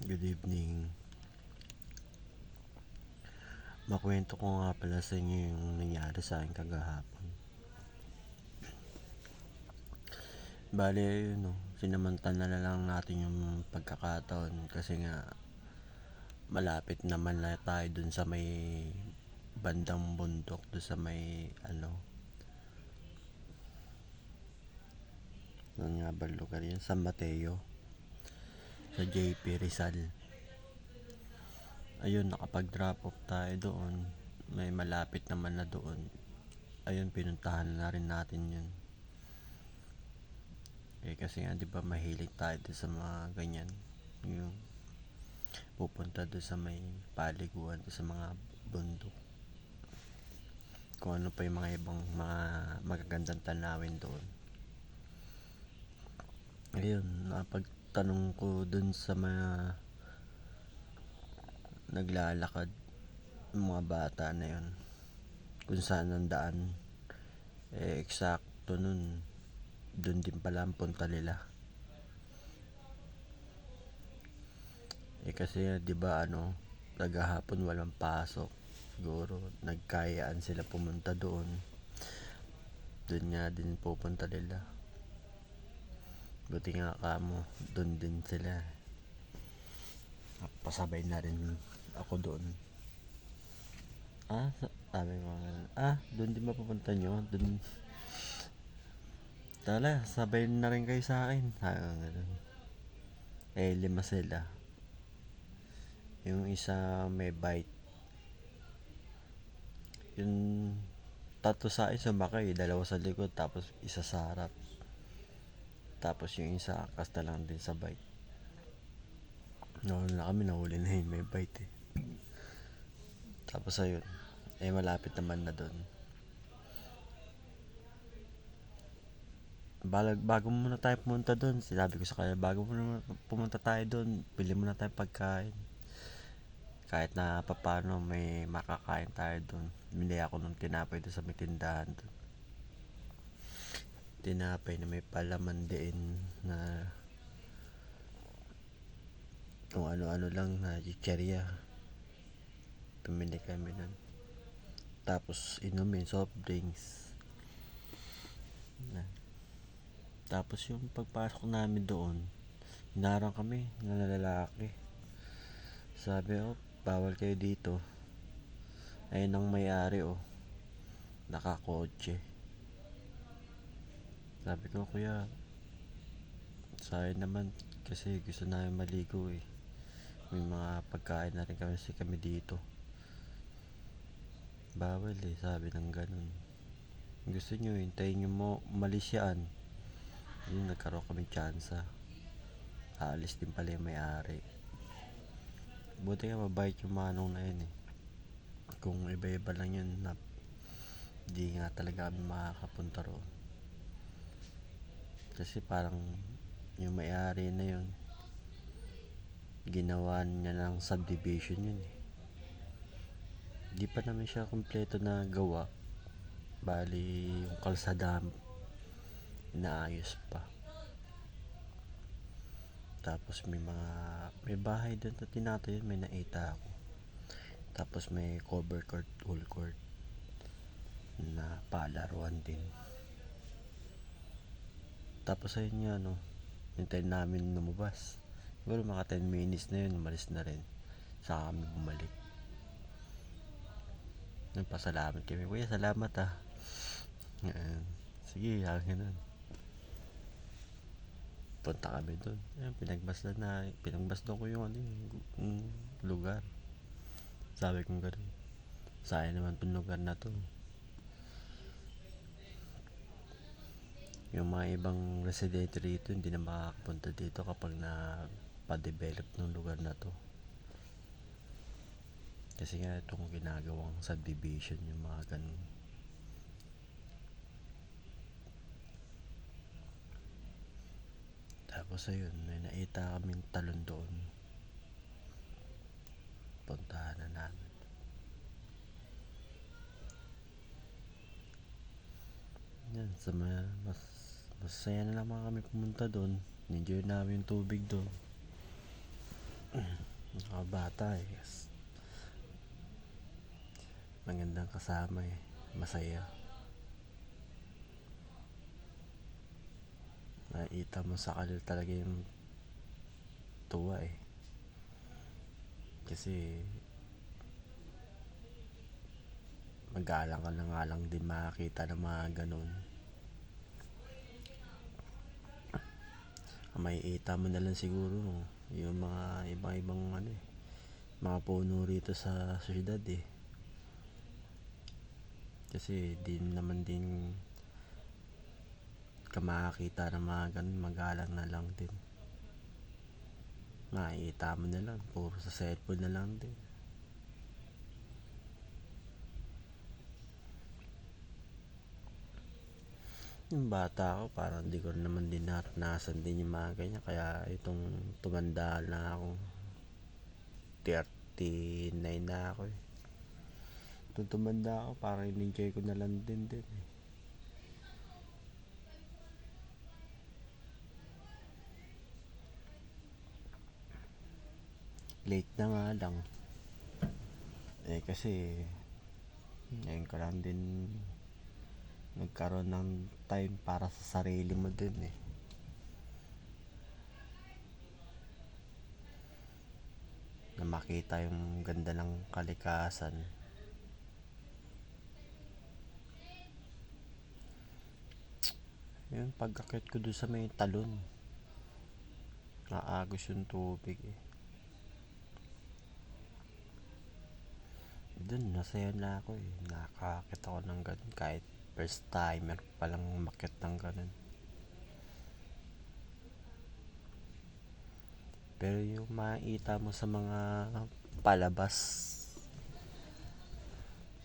Good evening. Makwento ko nga pala sa inyo yung nangyari sa akin kagahapon. Bale, yun no, sinamantala na lang natin yung pagkakataon kasi nga malapit naman na tayo dun sa may bandang bundok, dun sa may ano nga ba lugar yun? San Mateo, sa JP Rizal. Ayun, nakapag-drop off tayo doon. May malapit naman na doon. Ayun, pinuntahan na rin natin yun. Kasi nga 'di ba mahilig tayo doon sa mga ganyan. Yung pupunta doon sa may paliguan, doon sa mga bundok. Kung ano pa yung mga ibang mga magagandang tanawin doon. Ayun, napagtanong ko doon sa mga naglalakad, yung mga bata na yun, kung saan ang daan. Eksakto nun, doon din pala ang punta nila. Kasi 'di ba tagahapon walang pasok. Siguro nagkayaan sila pumunta doon. Doon nga din pupunta nila. Buti nga kamo, doon din sila. Pasabay na rin ako doon. Sabi ko doon din ba pupunta nyo? Doon. Tala, sabay na rin kayo sa akin. Lima sila. Yung isa may bite. Yung tatlo sa akin sumakay, dalawa sa likod, tapos isa sa harap. Tapos yung isa akas na lang din sa bite. Nahuli na kami, nahuli na yung may bite eh. Tapos ayun, malapit naman na doon. Bago muna tayo pumunta doon, sinabi ko sa kanya, bago muna pumunta tayo doon, bili muna tayo pagkain. Kahit na papano may makakain tayo doon. Bili ako ng tinapay doon sa may tindahan doon. Tinapay na may palaman din na kung ano-ano lang na chicheria. Pumili kami nun. Tapos inumin, soft drinks. Tapos yung pagpasok namin doon, hinarang kami ng lalaki. Sabi, bawal kayo dito. Ayun ang may-ari nakakotse. Sabi ko, kuya, sayang naman kasi gusto namin maligo eh. May mga pagkain na rin kami dito. Bawal sabi ng ganun. Gusto nyo, hintayin nyo mo umalis yan. Yun, nagkaroon kami tsansa. Aalis din pala yung may-ari. Buti nga mabait yung manong na yun eh. Kung iba-iba lang yun na di nga talaga kami makakapunta roon. Kasi parang yung may-ari na yun, ginawa niya ng subdivision yun eh. Di pa naman siya kompleto na gawa. Bali yung kalsada inaayos pa. Tapos may bahay doon na tinatayo, may nakita ako. Tapos may cover court, full court na palaruan din. Tapos ayun nga hintayin namin lumabas. Siguro mga 10 minutes na yun, umalis na rin. Saka kami bumalik. Nagpasalamat kami, kuya salamat sige, ganun. Punta kami doon. Pinagbasdan ko yung lugar. Sabi ko gano'n, sayang naman itong lugar na to. Yung mga ibang residente rito hindi na makakapunta dito kapag na pa-develop ng lugar na to. Kasi nga itong ginagawang subdivision, yung mga ganun. Tapos ayun, may nakita kaming talon doon. Puntahan na namin. Yan, masaya na naman kami pumunta doon. Enjoy namin yung tubig doon. Mga bata eh. Magandang kasama eh. Masaya. Nakita mo sa kanila talaga yung tuwa eh. Kasi mag-aalang ka na nga lang din makakita ng mga ganun. Makikita mo na lang siguro yung mga ibang ano eh, mga puno rito sa syudad eh. Kasi di naman din ka makakita ng mga ganun, mag-aalang na lang din. Makikita mo na lang, puro sa cellphone na lang din. Yung bata ako, parang di ko naman din naranasan din yung mga ganyan. Kaya itong tumanda na ako, 39 na ako eh. Itong tumanda ako, parang in-enjoy ko na lang din eh. Late na nga lang. Eh kasi, ngayon ko lang din nagkaroon ng time para sa sarili mo din eh. Na makita yung ganda ng kalikasan. Yung pag-akit ko doon sa may talon, naagos yung tubig eh. Doon, nasaya na ako eh. Nakakakit ako ng ganun kahit first timer pa lang umakit ng ganun. Pero yung makita mo sa mga palabas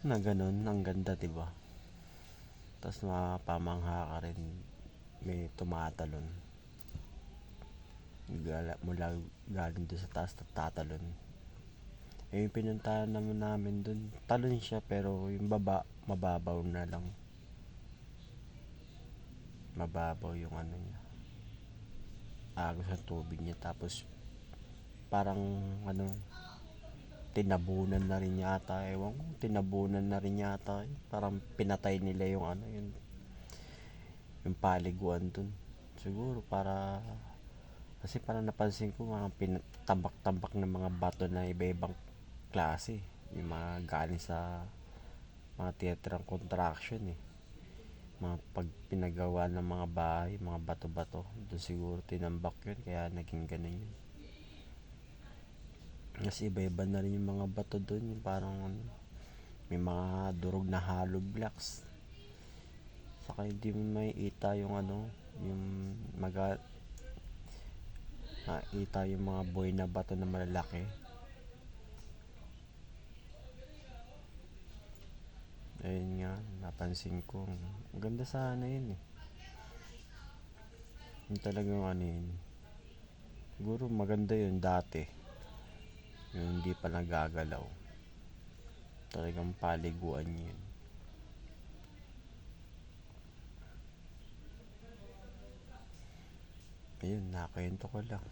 na ganun, ang ganda diba? Tapos mapamangha ka rin, may tumatalon. Mula galing doon sa taas tatalon. Eh yung pinuntahan naman namin doon, talon siya pero yung baba, mababaw na lang. Mababaw yung ano niya. Agos ang tubig niya, tapos parang ano, tinabunan na rin yata, ewan ko, tinabunan na rin yata, parang pinatay nila yung ano, yung paliguan dun, siguro para, kasi parang napansin ko mga pinatambak-tambak ng mga bato na iba-ibang klase, yung mga galing sa mga theatrang contraction eh, mga pag pinagawa ng mga bahay, mga bato-bato doon, siguro tinambak yun kaya naging ganun yun. Kasi iba-iba na rin yung mga bato doon, yung parang may mga durog na hollow blocks. Saka hindi mo makikita yung ano, yung makita yung mga buhay na bato na malalaki. Ayun nga, napansin ko. Ang ganda sana yun eh. Yung talagang ano yun. Siguro maganda yun dati. Yung hindi pa nagagalaw. Talagang paliguan yun. Ayun, nakwento ko lang.